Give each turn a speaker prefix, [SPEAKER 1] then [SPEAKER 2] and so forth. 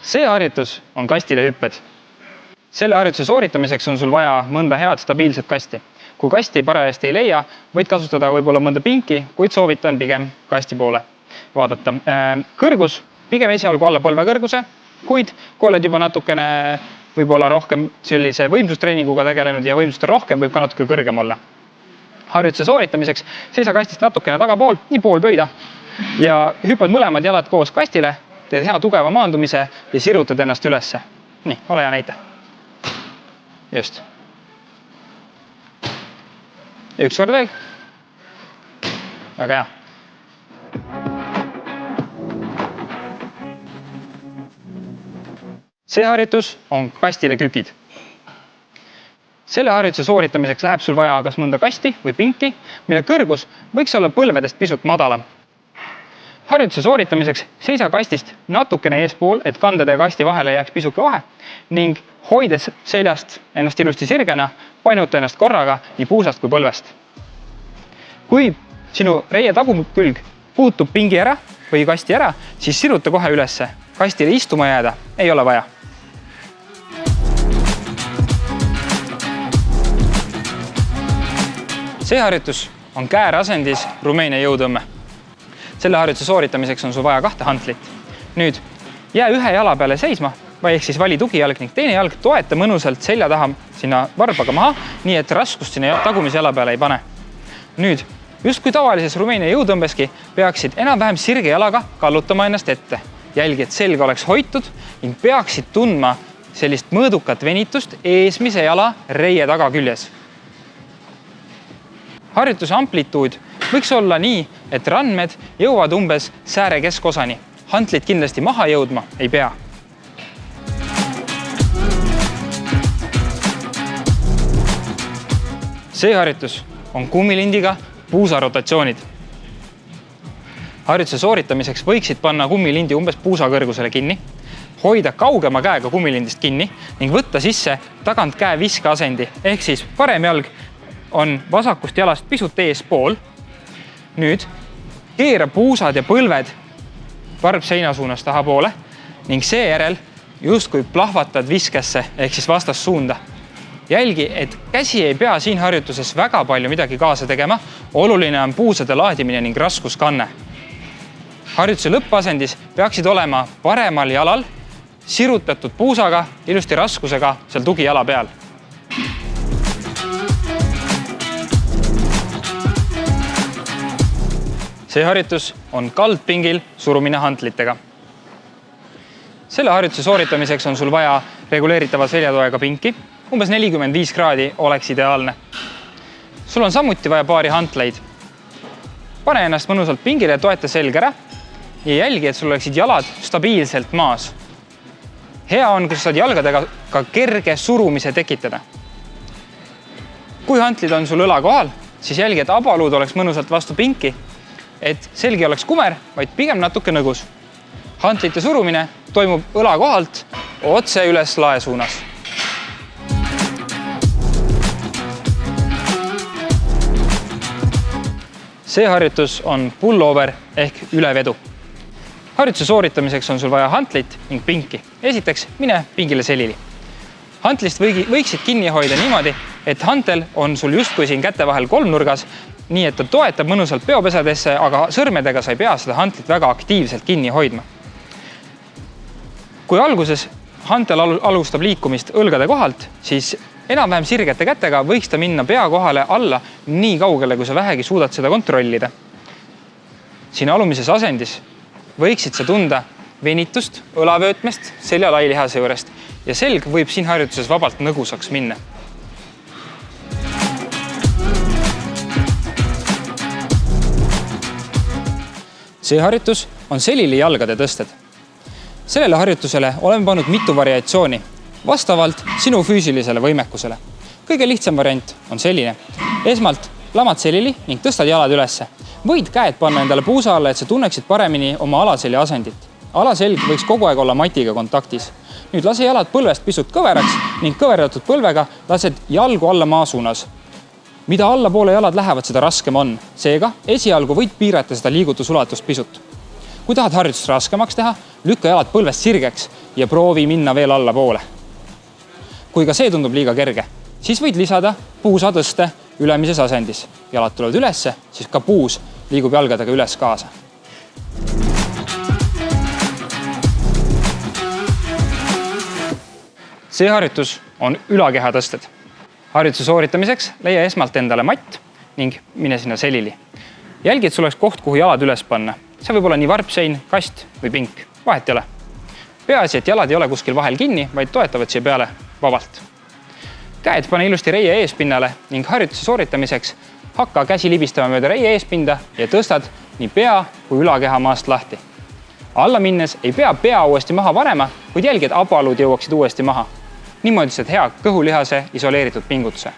[SPEAKER 1] See harjutus on kastile hüpped. Selle harjutuse sooritamiseks on sul vaja mõnda head stabiilset kasti. Kui kasti parajasti ei leia, võid kasutada võib-olla mõnda pinki, kuid soovitan pigem kasti poole vaadata. Kõrgus pigem esialgu alla põlve kõrguse, kuid kui oled juba natukene võib-olla rohkem sellise võimsustreeninguga tegelenud ja võimsust rohkem, võib ka natuke kõrgem olla. Harjutuse sooritamiseks seisa kastist natukene tagapool, nii pool pöida ja hüppad mõlemad jalad koos kastile, teed hea tugeva maandumise ja sirutad ennast ülesse. Nii, ole hea näite. Just. Üks kord veel. Väga hea. See harjutus on kastile kükid. Selle harjutuse sooritamiseks läheb sul vaja kas mõnda kasti või pinki, mille kõrgus võiks olla põlvedest pisut madalam. Harjutuse sooritamiseks seisa kastist natukene eespool, et kandade ja kasti vahele jääks pisuke vahe ning hoides seljast ennast ilusti sirgena, painuta ennast korraga nii puusast kui põlvest. Kui sinu reie tagumikülg puutub pingi ära või kasti ära, siis siruta kohe ülesse. Kastile istuma jääda ei ole vaja. See harjutus on käärasendis Rumeenia jõutõmme. Selle harjutuse sooritamiseks on sul vaja 2 hantlit. Nüüd jää ühe jala peale seisma, või ehk siis vali tugijalg ning teine jalg toeta mõnusalt selja taha sinna varbaga maha, nii et raskust sinna tagumise jala peale ei pane. Nüüd, just kui tavalises Rumeenia jõutõmbeski, peaksid enam-vähem sirge jalaga kallutama ennast ette. Jälgi, et selg oleks hoitud ning peaksid tundma sellist mõõdukat venitust eesmise jala reie tagaküljes. Harjutuse amplituud võiks olla nii, et randmed jõuavad umbes sääre keskosani. Hantlit kindlasti maha jõudma ei pea. See harjutus on kummilindiga puusarotatsioonid. Harjutuse sooritamiseks võiksid panna kummilindi umbes puusa kõrgusele kinni, hoida kaugema käega kummilindist kinni ning võtta sisse tagant käe viske asendi, ehk siis parem jalg on vasakust jalast pisut eespool. Nüüd keera puusad ja põlved varb seina suunas taha poole ning seejärel justkui plahvatad viskesse ehk siis vastas suunda. Jälgi, et käsi ei pea siin harjutuses väga palju midagi kaasa tegema. Oluline on puusade laadimine ning raskuskanne. Harjutuse lõppasendis peaksid olema paremal jalal sirutatud puusaga ilusti raskusega seal tugijala peal. See harjutus on kaldpingil surumine hantlitega. Selle harjutuse sooritamiseks on sul vaja reguleeritava seljatoega pinki. Umbes 45 kraadi oleks ideaalne. Sul on samuti vaja paari hantleid. Pane ennast mõnusalt pingile ja toeta selg ära ja jälgi, et sul oleksid jalad stabiilselt maas. Hea on, kui saad jalgadega ka kerge surumise tekitada. Kui hantlid on sul õla kohal, siis jälgi, et abaluud oleks mõnusalt vastu pinki, et selgi oleks kumer, vaid pigem natuke nõgus. Hantlite surumine toimub õla kohalt otse üles lae suunas. See harjutus on pullover ehk ülevedu. Harjutuse sooritamiseks on sul vaja hantlit ning pinki. Esiteks, mine pingile selili. Hantlist võiksid kinni hoida niimoodi, et hantel on sul justkui siin käte vahel kolmnurgas, nii et ta toetab mõnusalt peopesadesse, aga sõrmedega sa ei pea seda hantlit väga aktiivselt kinni hoidma. Kui alguses hantel alustab liikumist õlgade kohalt, siis enam-vähem sirgete kätega võiks ta minna pea kohale alla nii kaugele, kui sa vähegi suudad seda kontrollida. Siin alumises asendis võiksid sa tunda venitust õlavöötmest selja lailihase juurest ja selg võib siin harjutuses vabalt nõgusaks minna. See harjutus on selili jalgade tõsted. Sellele harjutusele oleme pannud mitu variatsiooni, vastavalt sinu füüsilisele võimekusele. Kõige lihtsam variant on selline. Esmalt lamad selili ning tõstad jalad ülesse. Võid käed panna endale puusa alla, et sa tunneksid paremini oma alaselja asendit. Alaselg võiks kogu aeg olla matiga kontaktis. Nüüd lase jalad põlvest pisut kõveraks ning kõverdatud põlvega lased jalgu alla maa suunas. Mida allapoole jalad lähevad, seda raskem on. Seega, esialgu võid piirata seda liigutusulatust pisut. Kui tahad harjutust raskemaks teha, lükka jalad põlvest sirgeks ja proovi minna veel allapoole. Kui ka see tundub liiga kerge, siis võid lisada puusatõste ülemises asendis. Jalad tulevad ülesse, siis ka puus liigub jalgadega üles kaasa. See harjutus on ülakehatõsted. Harjutuse sooritamiseks leia esmalt endale matt ning mine sinna selili. Jälgi, et sul oleks koht, kuhu jalad üles panna. See võib olla nii varpsein, kast või pink. Vahet ei ole. Peaasi, et jalad ei ole kuskil vahel kinni, vaid toetavad siia peale vabalt. Käed pane ilusti reie eespinnale ning harjutuse sooritamiseks hakka käsi libistama mööda reie eespinda ja tõstad nii pea kui ülakeha maast lahti. Alla minnes ei pea uuesti maha panema, kuid jälgi, et abalud jõuaksid uuesti maha. Niimoodi saad hea kõhulihase isoleeritud pingutuse.